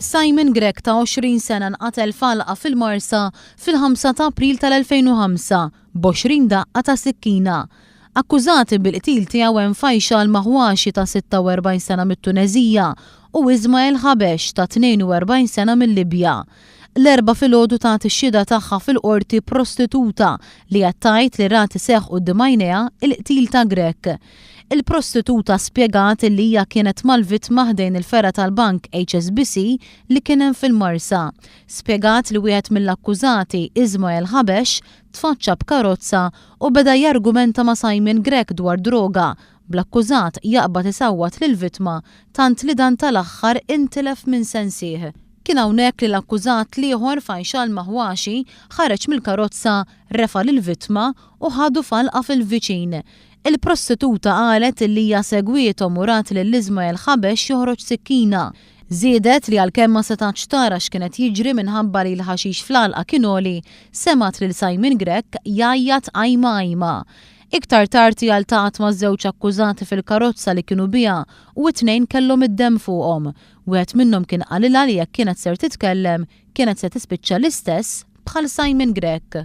Simon Grek ta' 20 sena nqatel f'għalqa fil-Marsa fil-5 ta' April tal-2005 b'20 daqqa ta' sikkina. Akkużati bil-qtil tiegħu hemm Faisal Maħwashi ta' 46 sena mit-Tunezija u Ismael Ħabesh ta' 42 sena mill-Libja. L-erba' filgħodu tagħti x-xhieda tagħha fil-qorti prostituta li għattajt li rati seħħ quddiem għajnejha il-qtil ta' Grek. Il-prostituta spjegat li hija kienet mal-vittma ħdejn il-fera tal-bank HSBC li kien hemm fil-Marsa. Spjegat li wieħed mill-akkużati Ismael Ħabesh tfaċċa b'karozza u beda jargumenta ma' Simon Grek dwar droga bl-akkużat jaqbad isawwat lill-vittma tant li dan tal-aħħar intilef minn sensieħ. Kien hawnhekk li l-akkużat ieħor Faisal Maħwashi ħareġ mill-karozza refa' lill-vittma u ħadu falqa fil-viċin. Il-prostituta qalet li hija segwiethom u rat lil Ismael Ħabesh joħroġ sikkina. Żiedet li għalkemm ma setax tara x'kienet jiġri minħabba li l-ħaxix fl-għalqa kinoli, semat lil Simon Grek jgħajjat għajma. Iktar tard jaltaqat maż-żewġ akkużati fil-karozza li kienu biha u t-tnejn kellhom id-demm fuqhom. Wieħed minnhom kien qalilha li jekk kienet ser titkellem kienet se tispiċċa l-istess bħal Simon Grek.